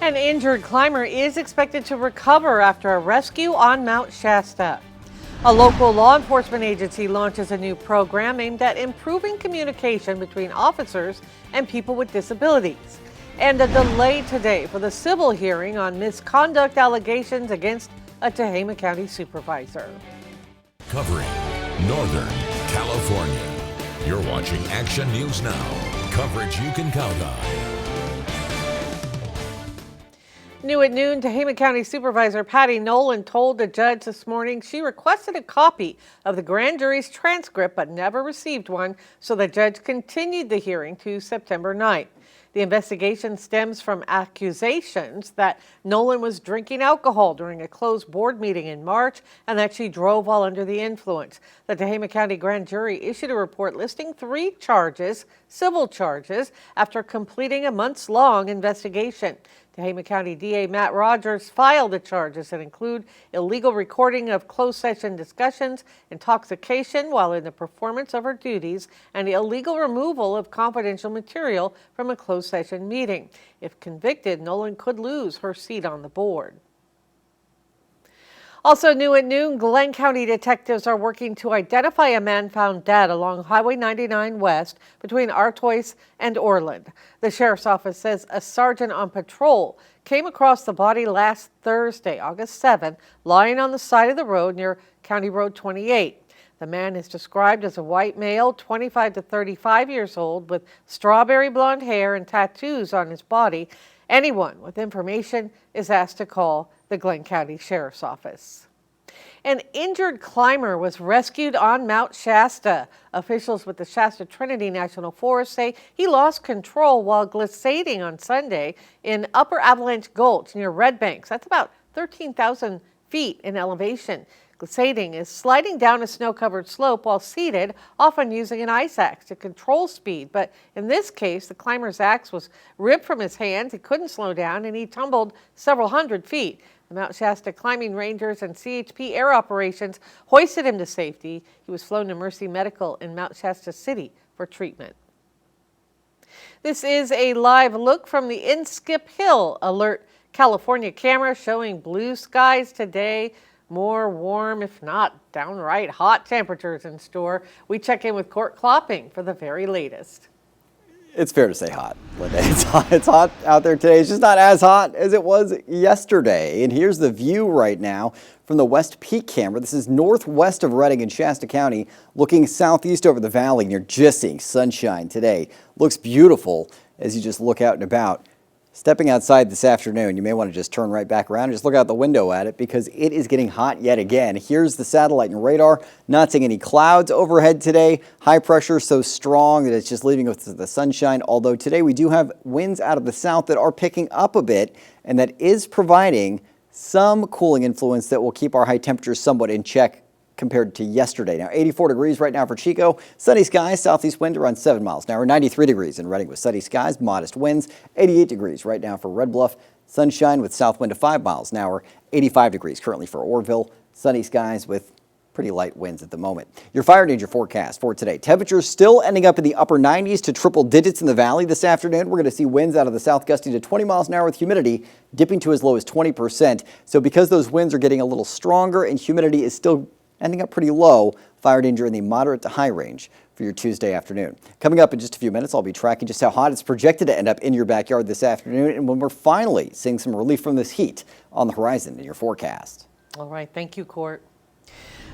An injured climber is expected to recover after a rescue on Mount Shasta. A local law enforcement agency launches a new program aimed at improving communication between officers and people with disabilities. And a delay today for the civil hearing on misconduct allegations against a Tehama County supervisor. Covering Northern California. You're watching Action News Now. Coverage you can count on. New at noon, Tehama County Supervisor Patty Nolan told the judge this morning she requested a copy of the grand jury's transcript but never received one, so the judge continued the hearing to September 9th. The investigation stems from accusations that Nolan was drinking alcohol during a closed board meeting in March and that she drove while under the influence. The Tehama County grand jury issued a report listing 3 charges, civil charges, after completing a months-long investigation. Tehama County DA Matt Rogers filed the charges that include illegal recording of closed session discussions, intoxication while in the performance of her duties, and illegal removal of confidential material from a closed session meeting. If convicted, Nolan could lose her seat on the board. Also new at noon, Glenn County detectives are working to identify a man found dead along Highway 99 West between Artois and Orland. The sheriff's office says a sergeant on patrol came across the body last Thursday, August 7th, lying on the side of the road near County Road 28. The man is described as a white male, 25 to 35 years old, with strawberry blonde hair and tattoos on his body. Anyone with information is asked to call the Glenn County Sheriff's Office. An injured climber was rescued on Mount Shasta. Officials with the Shasta Trinity National Forest say he lost control while glissading on Sunday in Upper Avalanche Gulch near Red Banks. That's about 13,000 feet in elevation. Glissading is sliding down a snow-covered slope while seated, often using an ice axe to control speed. But in this case, the climber's axe was ripped from his hands. He couldn't slow down, and he tumbled several hundred feet. The Mount Shasta Climbing Rangers and CHP Air Operations hoisted him to safety. He was flown to Mercy Medical in Mount Shasta City for treatment. This is a live look from the Inskip Hill Alert California camera showing blue skies today. More warm, if not downright hot temperatures in store. We check in with Court Klopping for the very latest. It's fair to say hot, Linda. It's hot out there today. It's just not as hot as it was yesterday. And here's the view right now from the West Peak camera. This is northwest of Redding in Shasta County, looking southeast over the valley. And you're just seeing sunshine today. Looks beautiful as you just look out and about. Stepping outside this afternoon, you may want to just turn right back around and just look out the window at it because it is getting hot yet again. Here's the satellite and radar. Not seeing any clouds overhead today. High pressure so strong that it's just leaving us the sunshine. Although today we do have winds out of the south that are picking up a bit, and that is providing some cooling influence that will keep our high temperatures somewhat in check compared to yesterday. Now 84 degrees right now for Chico. Sunny skies, southeast wind around 7 miles an hour. 93 degrees in Redding with sunny skies, modest winds. 88 degrees right now for Red Bluff. Sunshine with south wind of 5 miles an hour. 85 degrees currently for Orville. Sunny skies with pretty light winds at the moment. Your fire danger forecast for today. Temperatures still ending up in the upper 90s to triple digits in the valley this afternoon. We're going to see winds out of the south gusting to 20 miles an hour with humidity dipping to as low as 20%. So because those winds are getting a little stronger and humidity is still ending up pretty low, fire danger in the moderate to high range for your Tuesday afternoon. Coming up in just a few minutes, I'll be tracking just how hot it's projected to end up in your backyard this afternoon and when we're finally seeing some relief from this heat on the horizon in your forecast. All right, thank you, Court.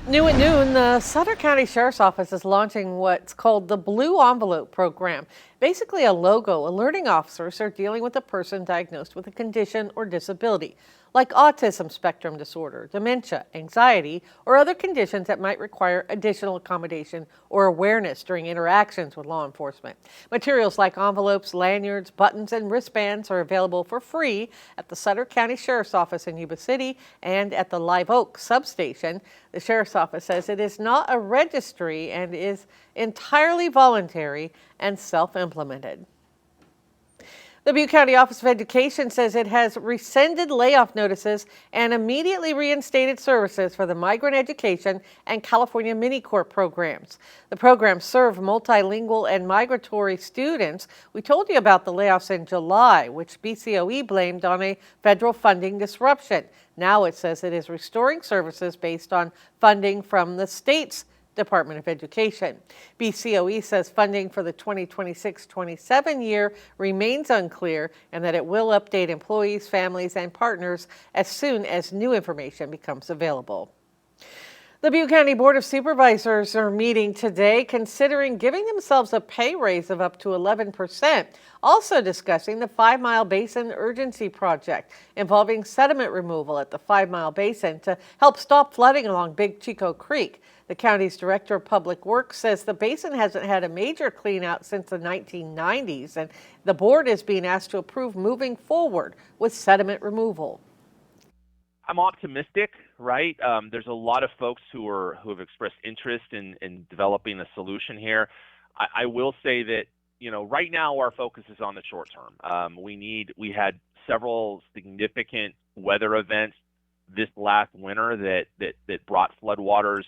New at noon, the Sutter County Sheriff's Office is launching what's called the Blue Envelope Program. Basically a logo alerting officers are dealing with a person diagnosed with a condition or disability, like autism spectrum disorder, dementia, anxiety, or other conditions that might require additional accommodation or awareness during interactions with law enforcement. Materials like envelopes, lanyards, buttons, and wristbands are available for free at the Sutter County Sheriff's Office in Yuba City and at the Live Oak substation. The Sheriff's Office says it is not a registry and is entirely voluntary and self-implemented. The Butte County Office of Education says it has rescinded layoff notices and immediately reinstated services for the Migrant Education and California Mini-Corps programs. The programs serve multilingual and migratory students. We told you about the layoffs in July, which BCOE blamed on a federal funding disruption. Now it says it is restoring services based on funding from the state's Department of Education. BCOE says funding for the 2026-27 year remains unclear and that it will update employees, families, and partners as soon as new information becomes available. The Butte County Board of Supervisors are meeting today considering giving themselves a pay raise of up to 11%, also discussing the FiveM Basin urgency project involving sediment removal at the FiveM Basin to help stop flooding along Big Chico Creek. The county's Director of Public Works says the basin hasn't had a major clean out since the 1990s, and the board is being asked to approve moving forward with sediment removal. I'm optimistic, right? There's a lot of folks who have expressed interest in developing a solution here. I will say that, right now our focus is on the short term. We had several significant weather events this last winter that brought floodwaters,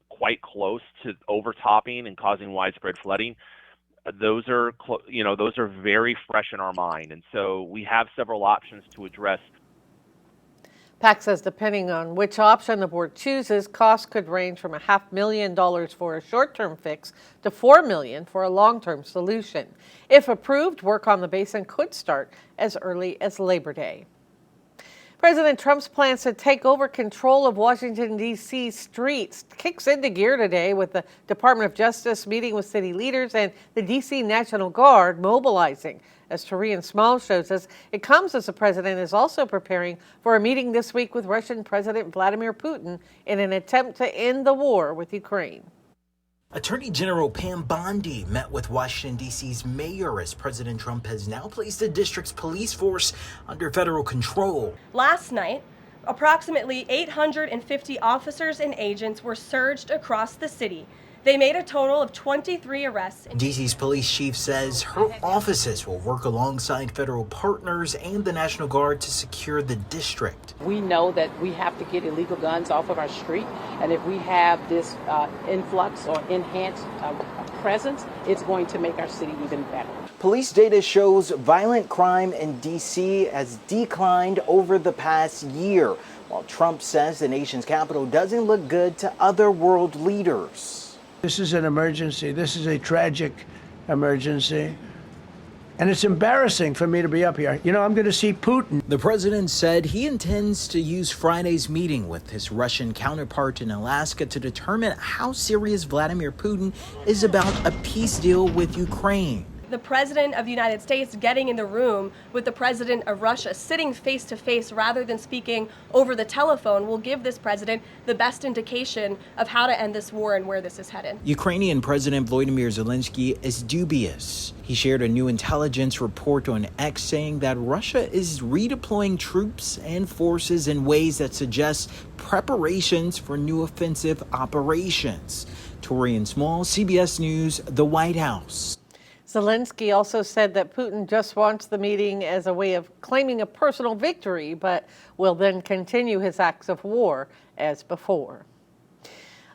quite close to overtopping and causing widespread flooding. Those are very fresh in our mind, and so we have several options to address. PAC says depending on which option the board chooses, costs could range from $500,000 for a short-term fix to $4 million for a long-term solution. If approved, work on the basin could start as early as Labor Day. President Trump's plans to take over control of Washington, D.C. streets kicks into gear today with the Department of Justice meeting with city leaders and the D.C. National Guard mobilizing. As Torian Small shows us, it comes as the president is also preparing for a meeting this week with Russian President Vladimir Putin in an attempt to end the war with Ukraine. Attorney General Pam Bondi met with Washington, D.C.'s mayor as President Trump has now placed the district's police force under federal control. Last night, approximately 850 officers and agents were surged across the city. They made a total of 23 arrests. D.C.'s police chief says her offices will work alongside federal partners and the National Guard to secure the district. We know that we have to get illegal guns off of our street, and if we have this influx or enhanced presence, it's going to make our city even better. Police data shows violent crime in D.C. has declined over the past year, while Trump says the nation's capital doesn't look good to other world leaders. This is an emergency. This is a tragic emergency. And it's embarrassing for me to be up here. I'm going to see Putin. The president said he intends to use Friday's meeting with his Russian counterpart in Alaska to determine how serious Vladimir Putin is about a peace deal with Ukraine. The president of the United States getting in the room with the president of Russia, sitting face to face rather than speaking over the telephone, will give this president the best indication of how to end this war and where this is headed. Ukrainian President Volodymyr Zelensky is dubious. He shared a new intelligence report on X saying that Russia is redeploying troops and forces in ways that suggest preparations for new offensive operations. Torian Small, CBS News, the White House. Zelensky also said that Putin just wants the meeting as a way of claiming a personal victory, but will then continue his acts of war as before.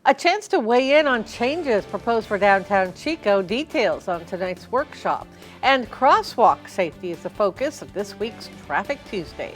A chance to weigh in on changes proposed for downtown Chico, details on tonight's workshop. And crosswalk safety is the focus of this week's Traffic Tuesday.